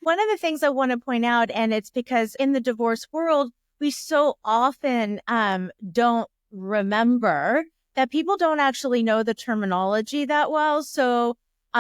One of the things I want to point out, and it's because in the divorce world, we so often don't remember that people don't actually know the terminology that well. So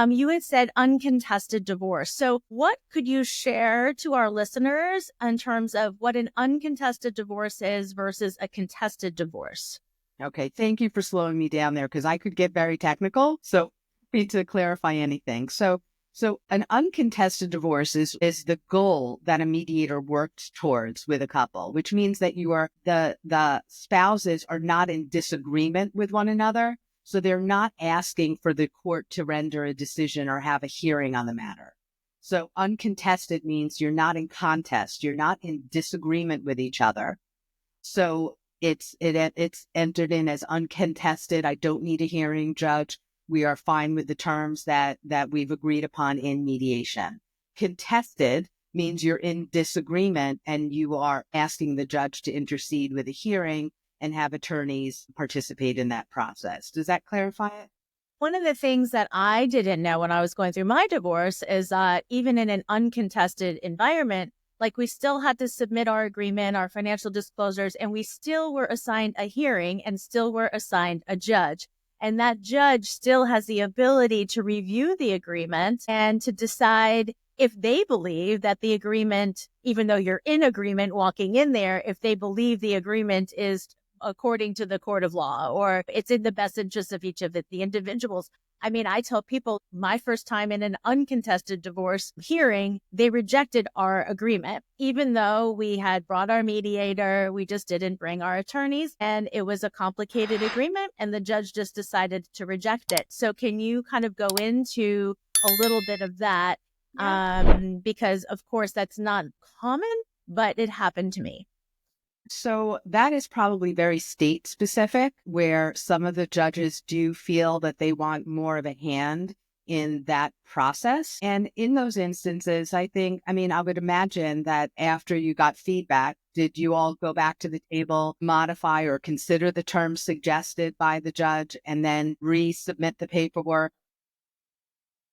you had said uncontested divorce. So what could you share to our listeners in terms of what an uncontested divorce is versus a contested divorce? Okay, thank you for slowing me down there because I could get very technical. So need to clarify anything. So an uncontested divorce is the goal that a mediator works towards with a couple, which means that you are the spouses are not in disagreement with one another. So they're not asking for the court to render a decision or have a hearing on the matter. So uncontested means you're not in contest, you're not in disagreement with each other. So it's entered in as uncontested. I don't need a hearing, judge. We are fine with the terms that we've agreed upon in mediation. Contested means you're in disagreement and you are asking the judge to intercede with a hearing and have attorneys participate in that process. Does that clarify it? One of the things that I didn't know when I was going through my divorce is that even in an uncontested environment, like we still had to submit our agreement, our financial disclosures, and we still were assigned a hearing and still were assigned a judge. And that judge still has the ability to review the agreement and to decide if they believe that the agreement, even though you're in agreement walking in there, if they believe the agreement is according to the court of law or it's in the best interest of each of the individuals. I mean, I tell people my first time in an uncontested divorce hearing, they rejected our agreement. Even though we had brought our mediator, we just didn't bring our attorneys and it was a complicated agreement and the judge just decided to reject it. So can you kind of go into a little bit of that? Yeah. Because of course that's not common, but it happened to me. So that is probably very state specific, where some of the judges do feel that they want more of a hand in that process. And in those instances, I would imagine that after you got feedback, did you all go back to the table, modify or consider the terms suggested by the judge, and then resubmit the paperwork?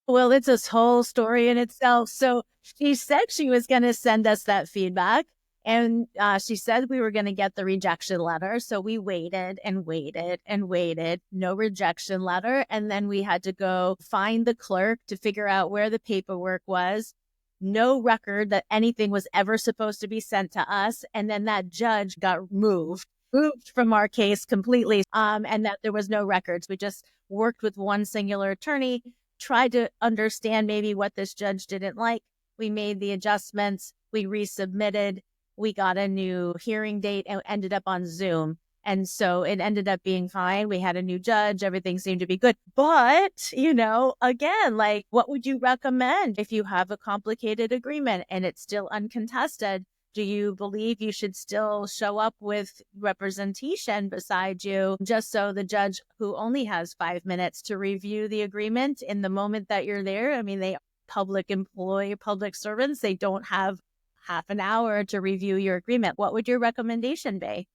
Well, it's this whole story in itself. So she said she was going to send us that feedback. And she said we were going to get the rejection letter. So we waited and waited and waited. No rejection letter. And then we had to go find the clerk to figure out where the paperwork was. No record that anything was ever supposed to be sent to us. And then that judge got moved from our case completely. And that there was no records. We just worked with one singular attorney, tried to understand maybe what this judge didn't like. We made the adjustments. We resubmitted. We got a new hearing date and ended up on Zoom. And so it ended up being fine. We had a new judge. Everything seemed to be good. But, again, like what would you recommend if you have a complicated agreement and it's still uncontested? Do you believe you should still show up with representation beside you just so the judge who only has 5 minutes to review the agreement in the moment that you're there? I mean, they public servants, they don't have half an hour to review your agreement. What would your recommendation be?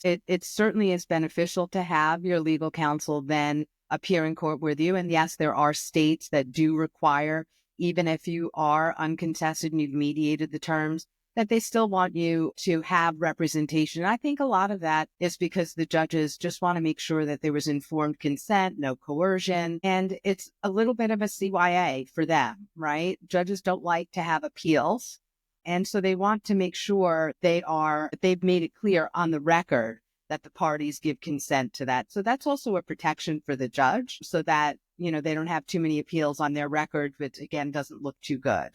It certainly is beneficial to have your legal counsel then appear in court with you. And yes, there are states that do require, even if you are uncontested and you've mediated the terms, that they still want you to have representation. I think a lot of that is because the judges just want to make sure that there was informed consent, no coercion, and it's a little bit of a CYA for them, right? Judges don't like to have appeals. And so they want to make sure they've made it clear on the record that the parties give consent to that. So that's also a protection for the judge so that, they don't have too many appeals on their record, which again doesn't look too good.